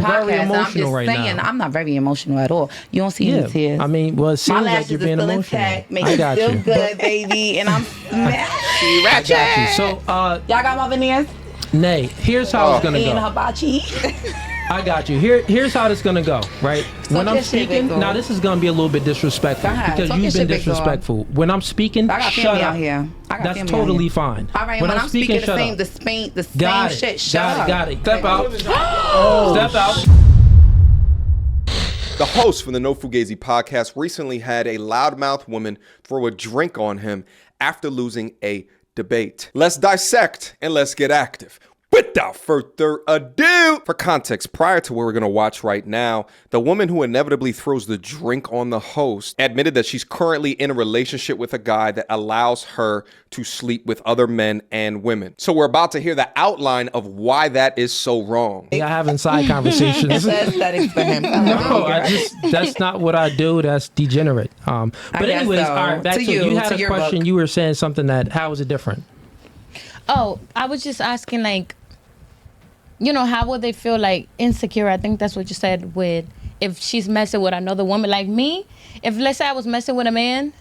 being very podcast. emotional right now. I'm not very emotional at all. You don't see any tears. I mean, well, it seems my like you're being still emotional. Intact, make it feel good, baby, and I'm smashy ratchet. I got you. So, y'all got my veneers? Nay, here's how it's gonna go. Hibachi. I got you. Here's how this gonna go, right? When I'm speaking, now this is gonna be a little bit disrespectful because you've been disrespectful. When I'm speaking, shut up. That's totally fine. All right, when I'm speaking the same shit, shut up. Got it. Step out. Step out. The host from the No Fugazi podcast recently had a loudmouth woman throw a drink on him after losing a debate. Let's dissect and let's get active. Without further ado, for context, prior to what we're going to watch right now, the woman who inevitably throws the drink on the host admitted that she's currently in a relationship with a guy that allows her to sleep with other men and women. So we're about to hear the outline of why that is so wrong. Yeah, having side conversations. Aesthetics for him. No, that's not what I do. That's degenerate. But anyways, all right, back to you had a question. Book. You were saying something how is it different? Oh, I was just asking, like, you know, how would they feel, like, insecure? I think that's what you said, with if she's messing with another woman. Like me, if let's say I was messing with a man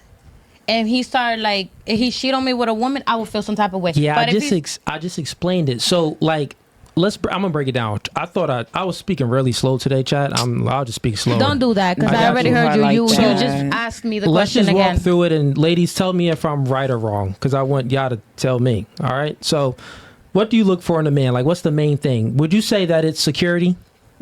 and he started, like, if he cheated on me with a woman, I would feel some type of way. Yeah, but I just explained it. So, like, I'm gonna break it down. I thought I was speaking really slow today, Chad. I'll just speak slow. Don't do that, because I already heard you. You just asked me the question again. Let's just walk through it, and ladies, tell me if I'm right or wrong, because I want y'all to tell me. All right. So, what do you look for in a man? Like, what's the main thing? Would you say that it's security,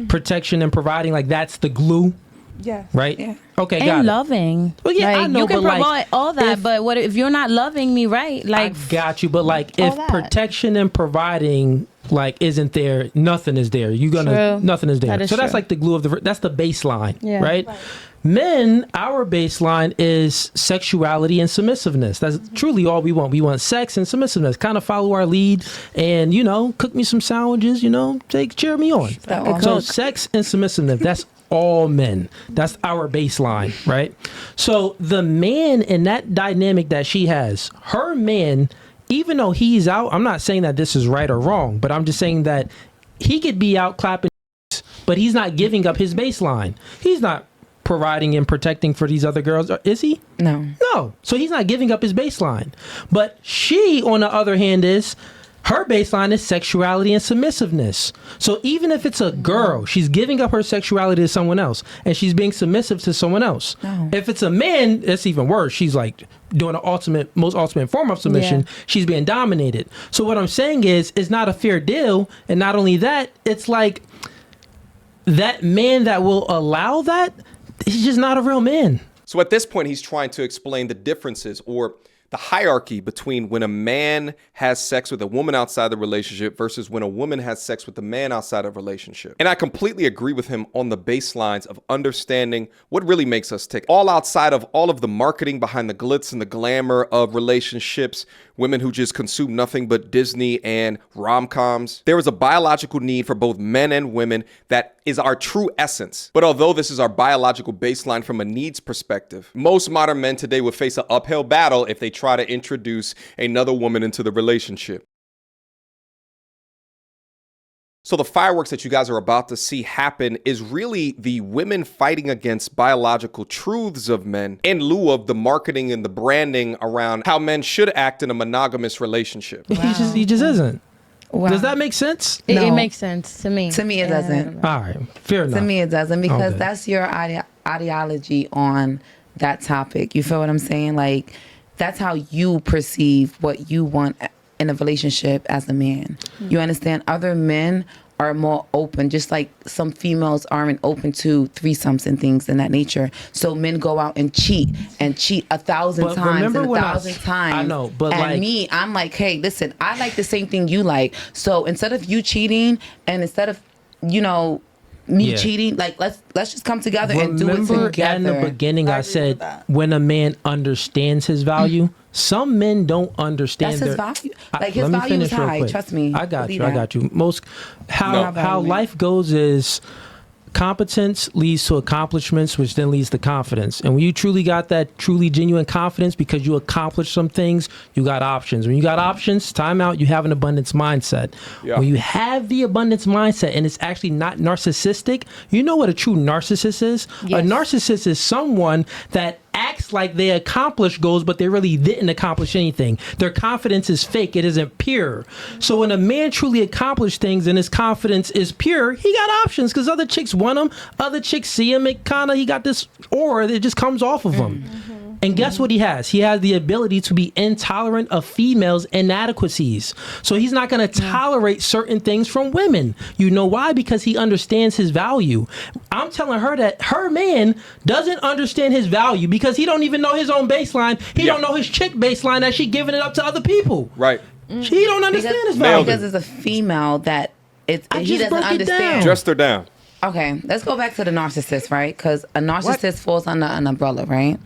protection, and providing? Like, that's the glue? Yeah. Right? Yeah. Okay, got it. And loving. Well, yeah, like, I know, you can but provide all that, but what if you're not loving me right? Like, I got you, but like, if protection and providing like isn't there, nothing is there. Nothing is there. So that's like the glue of that's the baseline, right? Men, our baseline is sexuality and submissiveness. That's truly all we want. We want sex and submissiveness. Kind of follow our lead and, cook me some sandwiches, cheer me on. So sex and submissiveness, that's all men. That's our baseline, right? So the man in that dynamic that she has, her man, even though he's out, I'm not saying that this is right or wrong, but I'm just saying that he could be out clapping, but he's not giving up his baseline. He's not providing and protecting for these other girls, is he? No. So he's not giving up his baseline. But she, on the other hand, her baseline is sexuality and submissiveness. So even if it's a girl, she's giving up her sexuality to someone else, and she's being submissive to someone else. If it's a man, it's even worse. She's like doing the most ultimate form of submission. Yeah. She's being dominated. So what I'm saying is, it's not a fair deal. And not only that, it's like that man that will allow that, he's just not a real man. So at this point, he's trying to explain the differences or the hierarchy between when a man has sex with a woman outside the relationship versus when a woman has sex with a man outside of a relationship. And I completely agree with him on the baselines of understanding what really makes us tick. All outside of all of the marketing behind the glitz and the glamour of relationships, women who just consume nothing but Disney and rom-coms. There is a biological need for both men and women that is our true essence. But although this is our biological baseline from a needs perspective, most modern men today would face an uphill battle if they try to introduce another woman into the relationship. So the fireworks that you guys are about to see happen is really the women fighting against biological truths of men in lieu of the marketing and the branding around how men should act in a monogamous relationship. Wow. He just isn't. Wow. Does that make sense? It makes sense to me. To me, it doesn't. All right, fair enough. To me, it doesn't, because that's your ideology on that topic. You feel what I'm saying? Like, that's how you perceive what you want in a relationship as a man. You understand? Other men are more open, just like some females aren't open to threesomes and things in that nature. So men go out and cheat 1,000 times and 1,000 times. I know, but and me, I'm like, hey, listen, I like the same thing you like. So instead of you cheating and instead of, me cheating, like let's just come together and do it together. Remember in the beginning I said when a man understands his value, some men don't understand. That's his value. Like his value is high. Trust me. I got you. How life goes is Competence leads to accomplishments, which then leads to confidence. And when you truly got that truly genuine confidence because you accomplished some things, you got options. When you got options, time out, you have an abundance mindset. Yeah. When you have the abundance mindset and it's actually not narcissistic, you know what a true narcissist is? Yes. A narcissist is someone that acts like they accomplished goals, but they really didn't accomplish anything. Their confidence is fake. It isn't pure. So when a man truly accomplished things and his confidence is pure, he got options because other chicks want him. Other chicks see him. It kind of, he got this aura that just comes off of him. And guess what he has? He has the ability to be intolerant of females' inadequacies. So he's not going to tolerate certain things from women. You know why? Because he understands his value. I'm telling her that her man doesn't understand his value because he don't even know his own baseline. He don't know his chick baseline that she giving it up to other people. Right. She don't understand his value. Because it's a female that he doesn't understand. Dressed her down. Okay, let's go back to the narcissist, right? Because a narcissist falls under an umbrella, right?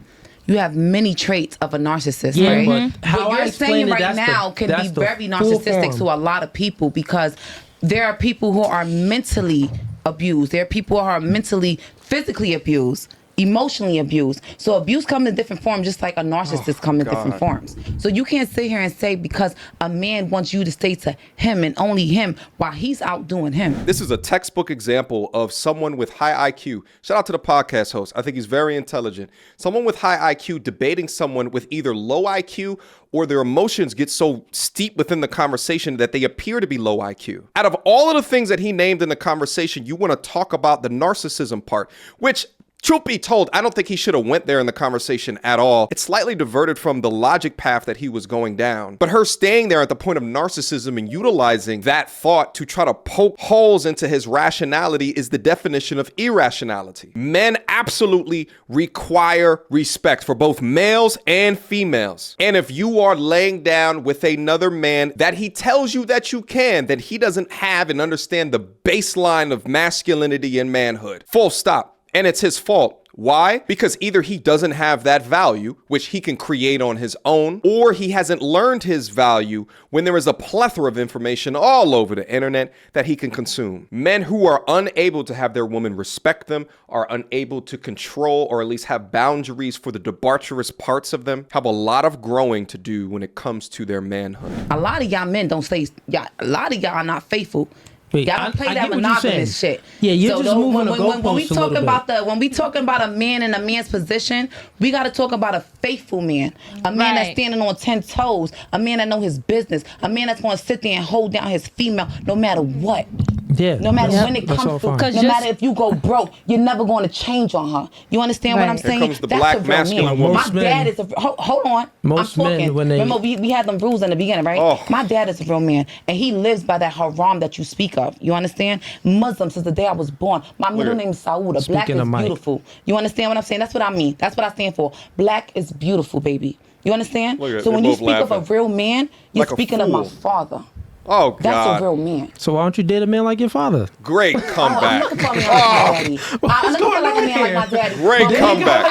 You have many traits of a narcissist, right? But how what you're saying right now can be very narcissistic to a lot of people because there are people who are mentally abused. There are people who are mentally, physically abused, emotionally abused. So abuse comes in different forms, just like a narcissist comes in different forms. So you can't sit here and say because a man wants you to stay to him and only him while he's out doing him. This is a textbook example of someone with high IQ. Shout out to the podcast host. I think he's very intelligent. Someone with high IQ debating someone with either low IQ or their emotions get so steep within the conversation that they appear to be low IQ. Out of all of the things that he named in the conversation, you want to talk about the narcissism part, which, truth be told, I don't think he should have went there in the conversation at all. It slightly diverted from the logic path that he was going down. But her staying there at the point of narcissism and utilizing that thought to try to poke holes into his rationality is the definition of irrationality. Men absolutely require respect for both males and females. And if you are laying down with another man that he tells you that you can, that he doesn't have and understand the baseline of masculinity and manhood. Full stop. And it's his fault. Why? Because either he doesn't have that value, which he can create on his own, or he hasn't learned his value when there is a plethora of information all over the internet that he can consume. Men who are unable to have their woman respect them, are unable to control or at least have boundaries for the debaucherous parts of them, have a lot of growing to do when it comes to their manhood. A lot of y'all men don't stay, a lot of y'all are not faithful. Wait, y'all don't play that monogamous shit. Yeah, you're just moving the goalposts when we talking about a man in a man's position, we got to talk about a faithful man, a man that's standing on 10 toes, a man that know his business, a man that's going to sit there and hold down his female no matter what. Yeah, no matter when it comes to, no matter if you go broke, you're never going to change on her. You understand what I'm saying? Here comes the black masculine woman. My dad is a hold on. Most I'm talking. Men, remember we had them rules in the beginning, right? Oh. My dad is a real man, and he lives by that haram that you speak of. You understand? Muslim since the day I was born. My middle name is Saouda. Black is beautiful. You understand what I'm saying? That's what I mean. That's what I stand for. Black is beautiful, baby. You understand? So when you speak of a real man, you're speaking of my father. Oh, God. That's a real man. So why don't you date a man like your father? Great comeback. I'm looking for a man like my daddy. I'm looking for like a man like my daddy. Great comeback.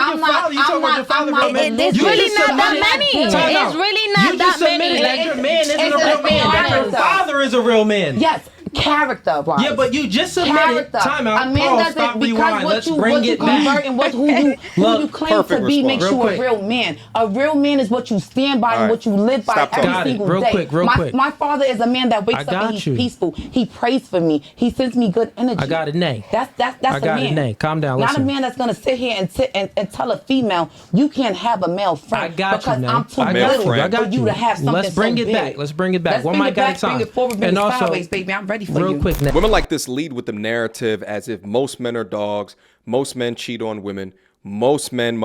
It's really not that many. It's really not that many. You just admitted that your man isn't a real man. That your father is a real man. Yes. Character-wise. Yeah, but you just submitted. Time out. A man doesn't, because what you convert and who you claim to be makes you a real man. A real man is what you stand by and what you live by every single day. Real quick. My father is a man that wakes up and he's peaceful. He prays for me. He sends me good energy. I got it, Nay. That's a man. I got it, Nay. Calm down. Not a man that's gonna sit here and tell a female you can't have a male friend. I got you, Nay. I'm too little for you to have something. Let's bring it back. Let's bring it back. One mic at a time. Bring it forward, bring it sideways, baby. I'm ready for you. Real quick, Nay. Women like this lead with the narrative as if most men are dogs, most men cheat on women, most men.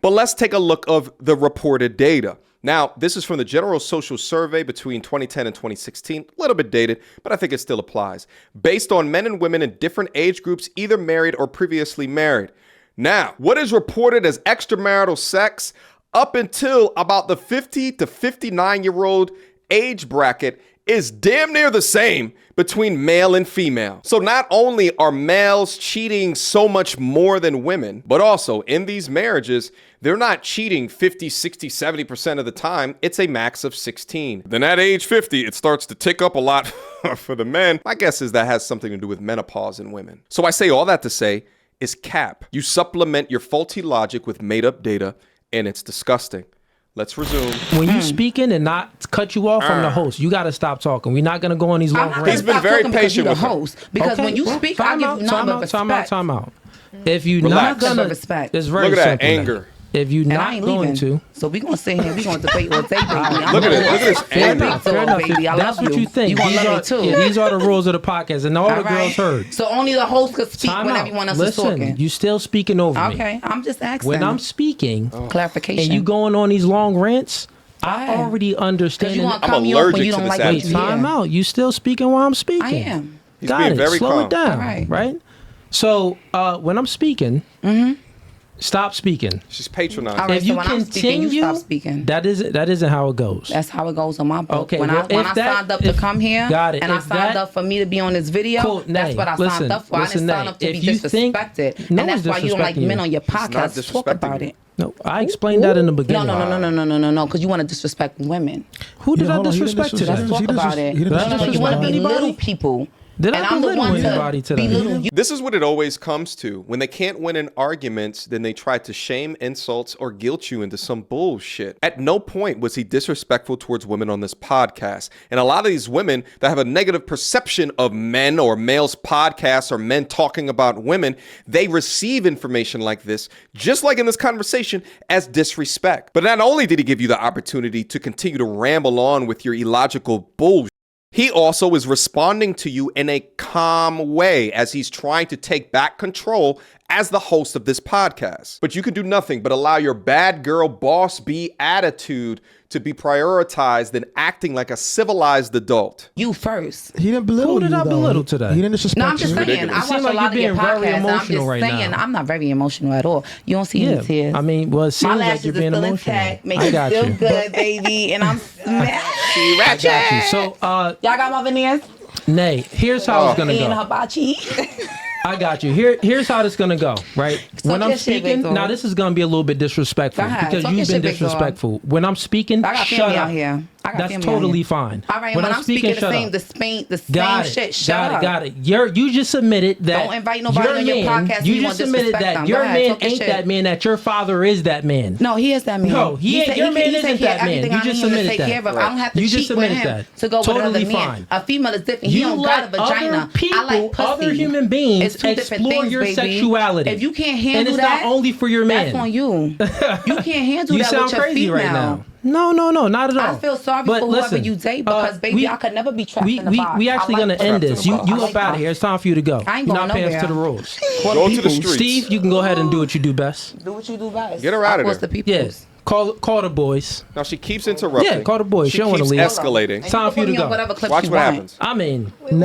But let's take a look of the reported data. Now, this is from the General Social Survey between 2010 and 2016. A little bit dated, but I think it still applies. Based on men and women in different age groups, either married or previously married. Now, what is reported as extramarital sex up until about the 50 to 59-year-old age bracket is damn near the same between male and female. So not only are males cheating so much more than women, but also in these marriages, they're not cheating 50, 60, 70% of the time. It's a max of 16. Then at age 50, it starts to tick up a lot for the men. My guess is that has something to do with menopause in women. So I say all that to say is cap. You supplement your faulty logic with made up data, and it's disgusting. Let's resume. When you speaking and not cut you off from the host, you got to stop talking. We're not going to go on these long rants. He's been very patient with the host. Because when you speak, I give you none but respect. Time out. If you not going to respect, it's very simple. Look at that simple. anger. If you not going to, so we gonna sit here, we gonna debate all day, baby. Look at this anger. Fair enough. Baby, that's what you think. You gonna love me too. Yeah, these are the rules of the podcast, and all the girls heard. So only the host could speak when everyone else is talking. Listen, you still speaking over me. Okay, I'm just asking. When I'm speaking, clarification, and you going on these long rants, I already understand. I'm allergic to this attitude. Time out. You still speaking while I'm speaking? I am. He's being very Slow calm. it down, right? So when I'm speaking, stop speaking. She's patronizing. All right, if you when continue, I'm speaking, you stop speaking. That isn't how it goes. That's how it goes on my book. Okay, when I signed up to come here, and I signed up for me to be on this video, that's what I signed up for. I didn't sign up to be disrespected, and that's why you don't like men on your podcast. Talk about it. No, I explained that in the beginning. No, because you want to disrespect women. Who did I disrespect today? Let's talk about it. You want to belittle people. Did I belittle anybody today? This is what it always comes to. When they can't win an argument, then they try to shame, insult, or guilt you into some bullshit. At no point was he disrespectful towards women on this podcast. And a lot of these women that have a negative perception of men or males podcasts or men talking about women, they receive information like this, just like in this conversation, as disrespect. But not only did he give you the opportunity to continue to ramble on with your illogical bullshit, he also is responding to you in a calm way as he's trying to take back control as the host of this podcast. But you can do nothing but allow your bad girl boss bee attitude to be prioritized than acting like a civilized adult. You first. He didn't belittle. Who did I belittle today? He didn't disrespect you. No, I'm just saying. I watch a lot of your podcasts. I'm just saying. I'm not very emotional at all. You don't see any tears. I mean, well, it seems like you're being emotional. Make it feel good, baby. And I'm smashy. I got you. So, y'all got my veneers? Nay, here's how it's gonna go. Hibachi. I got you. Here's how this gonna go, right? When I'm speaking, now this is gonna be a little bit disrespectful because you've been disrespectful. When I'm speaking, shut up. That's totally fine. All right, when I'm speaking the same shit, shut up. Got it. You just admitted that. Don't invite nobody on your podcast. You just admitted that your man ain't that man, that your father is that man. No, he is that man. No, he ain't. Your man isn't that man. You just admitted that. I don't have to cheat with him to go with another man. A female is different. He don't got a vagina. I like pussy. Other human beings explore your sexuality. If you can't handle that, and it's not only for your man. That's on you. You can't handle that with your female. Right now. No, not at all. I feel sorry for whoever you date because, baby, I could never be trapped in the box. We actually going to end this. You up out of here. It's time for you to go. I ain't You're going not paying nowhere. to the rules. Go to the streets. Steve, you can go ahead and do what you do best. Do what you do best. Get her out of there. The people. Yes. Call the boys. Now she keeps interrupting. Yeah, call the boys. She don't want to leave. Escalating. It's time for you to go. Watch what happens. I mean, we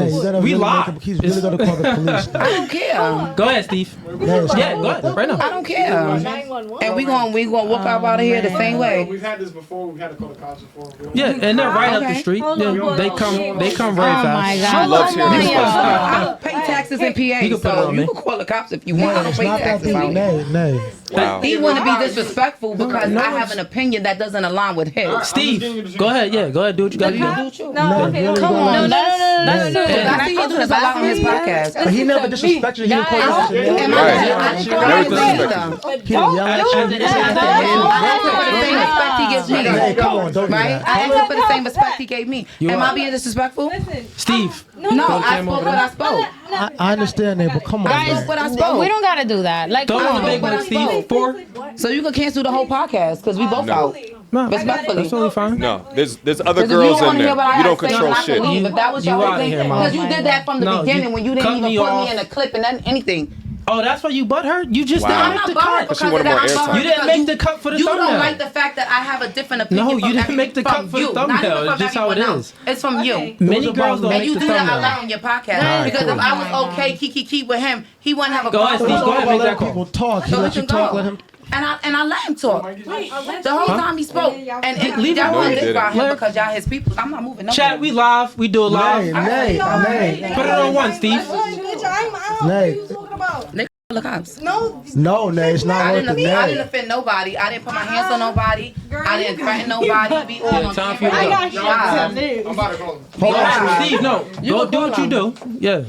live. He's really going to call the police. I don't care. Go ahead, Steve. Yeah, go ahead. Right now. I don't care. And we gonna walk out of here the same way. We've had this before. We've had to call the cops before. Yeah, and they're right up the street. They come very fast. Oh my God. She loves hearing this question. I don't pay taxes in PA, so you can call the cops if you want. I don't pay taxes out here. Nay. Wow. He want to be disrespectful because I have an opinion that doesn't align with his. Steve, go ahead. Yeah, go ahead. Do what you got to do. No, come on. No. Yeah. I see you do this a lot on his podcast. But he never disrespected you. He didn't call you. I didn't call him Never He didn't yell at you. I asked him for the same respect he gave me. Am I being disrespectful? Steve. No, I spoke what I spoke. I understand that, but come on. I spoke what I spoke. We don't gotta do that. Like, Throw on the big one, Steve. 4. So you could cancel the whole podcast because we both out. No, respectfully. that's totally fine. No, there's other girls in there. You don't control shit. If that was your whole thing, because you did that from the beginning when you didn't even put me in a clip and anything. Oh, that's why you butthurt? You just Wow. didn't make the cut. Because of that. You didn't make the cut for the thumbnail. You don't like the fact that I have a different opinion. No, you didn't make the cut for the thumbnail. It's just how it is. It's from you. Many girls don't make the thumbnail. And you do that a lot on your podcast. Because if I was okay, kiki with him, he wouldn't have a problem. Go ahead, Steve. Go ahead, make that call. People talk. He let you talk. Let him. And I let him talk. The whole time he spoke. And Leave y'all him want alone. to diss about him because y'all his people. I'm not moving. Chat, we live. We do it live. Nay. Put it on one, Steve. Nay. They call the cops. No, Nay, it's not I worth it, didn't Nay. offend nobody. I didn't put my hands on nobody. I didn't threaten nobody. Be all on time for you to camera. go. I'm about to call him. Hold on. Steve, no. Go do what you do. Yeah.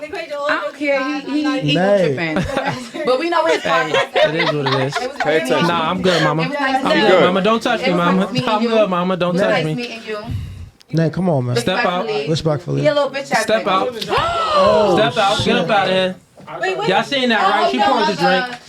I don't care. He Nay. tripping. But we know his podcast. It is what it is. Pay attention. Nah, I'm good, mama. It was nice I'm meeting good, good. mama. Don't touch me, It was mama. nice meeting I'm you. good, mama. Don't touch Nice me. meeting you. Nay, come on, man. Step out. Respectfully. He a little bitch ass Step nigga. out. Oh, Step out. Get up out of here. Y'all seen that, right? She poured the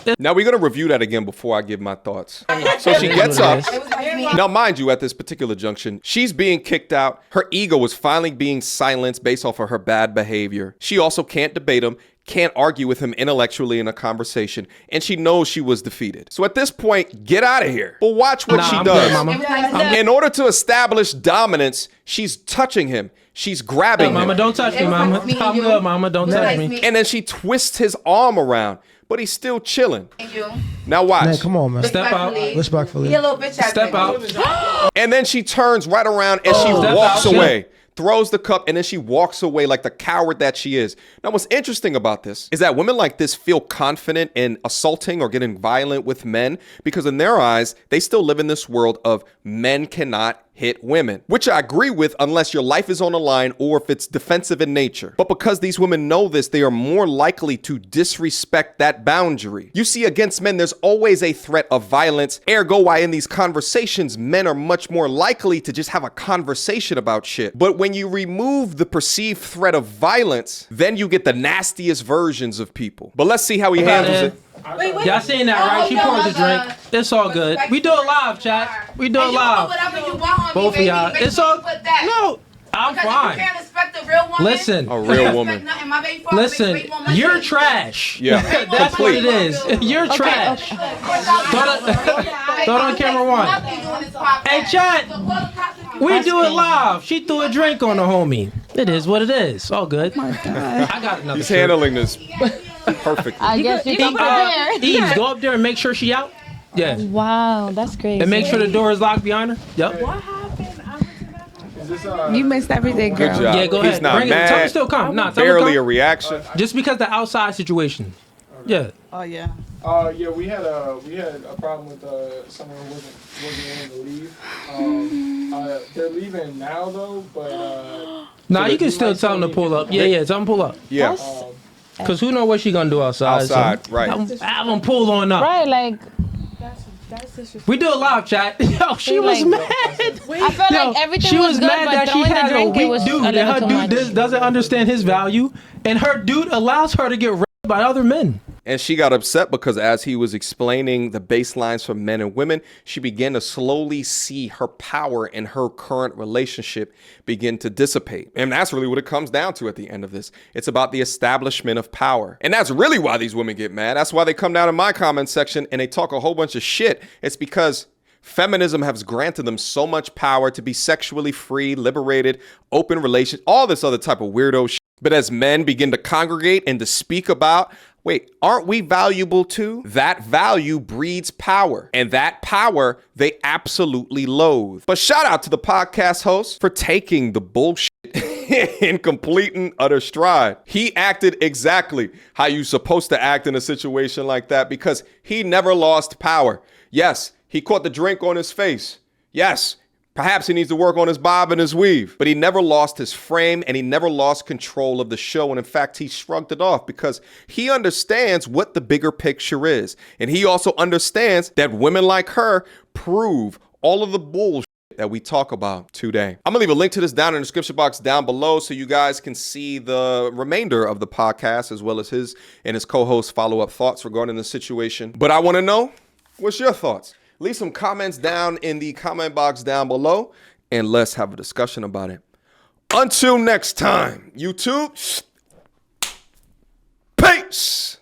drink. Now we're going to review that again before I give my thoughts. So she gets up. It was nice meeting Now, mind you, at this particular junction, she's being kicked out. Her ego is finally being silenced based off of her bad behavior. She also can't debate him, can't argue with him intellectually in a conversation, and she knows she was defeated. So at this point, get out of here. But watch what she I'm does. good, mama. In order to establish dominance, she's touching him. She's grabbing Mama, him. don't touch me, It was mama. nice meeting I'm you. good, mama. Don't touch me. And then she twists his arm around, but he's still chilling. you. Now Nay, watch. come on, man. Step out. Respectfully. He a little bitch ass Step nigga. out. And then she turns right around and she Step walks out, away. Throws the cup and then she walks away like the coward that she is. Now, what's interesting about this is that women like this feel confident in assaulting or getting violent with men because in their eyes, they still live in this world of men cannot hit women, which I agree with unless your life is on the line or if it's defensive in nature. But because these women know this, they are more likely to disrespect that boundary. You see, against men, there's always a threat of violence. Ergo, why in these conversations, men are much more likely to just have a conversation about shit. But when you remove the perceived threat of violence, then you get the nastiest versions of people. But let's see how he handles it. Y'all seen that, right? She poured the drink. It's all good. We do it live, chat. We do it live. Whatever you want on Both of me, y'all. baby. Make It's sure all. you put that. No, I'm Because if fine. you can't respect a real woman, Listen. A real woman. nothing. My baby father makes Listen, baby woman you're shit. trash. Yeah. That's what it is. You're trash. Throw it on camera one. Hey, chat. We do it live. She threw a drink on the homie. It is what it is. All good. I got another He's shirt. handling this perfectly. I guess you can prepare. Eves, go up there and make sure she out. Yeah. Wow, that's crazy. And make sure the door is locked behind her. Yep. You missed everything, girl. Good job. Yeah, go He's ahead. not Bring it. Tell me mad. still come. Nah, tell me Barely a come. reaction. Just because the outside situation. Yeah. Oh yeah. Yeah, we had a problem with someone who wasn't willing to leave. They're leaving now though, but Nah, so you can they still might tell them to need pull people. up. Yeah, tell them pull up. Yeah. Cause who know what she gonna do outside? Outside, so right. Have them pull on up. Right, like We do it live, chat. Yo, she was Like- mad. I felt Yo, like everything she was was good, mad but that she throwing the had a drink, it weak was dude, a and little her too dude much. doesn't understand his value, and her dude allows her to get raped by other men. And she got upset because as he was explaining the baselines for men and women, she began to slowly see her power in her current relationship begin to dissipate. And that's really what it comes down to at the end of this. It's about the establishment of power. And that's really why these women get mad. That's why they come down in my comment section and they talk a whole bunch of shit. It's because feminism has granted them so much power to be sexually free, liberated, open relations, all this other type of weirdo shit. But as men begin to congregate and to speak about, wait, aren't we valuable too? That value breeds power, and that power they absolutely loathe. But shout out to the podcast host for taking the bullshit in complete and utter stride. He acted exactly how you're supposed to act in a situation like that because he never lost power. Yes, he caught the drink on his face. Yes, perhaps he needs to work on his bob and his weave, but he never lost his frame and he never lost control of the show. And in fact, he shrugged it off because he understands what the bigger picture is. And he also understands that women like her prove all of the bullshit that we talk about today. I'm gonna leave a link to this down in the description box down below so you guys can see the remainder of the podcast as well as his and his co-host follow-up thoughts regarding the situation. But I want to know, what's your thoughts? Leave some comments down in the comment box down below, and let's have a discussion about it. Until next time, YouTube, peace.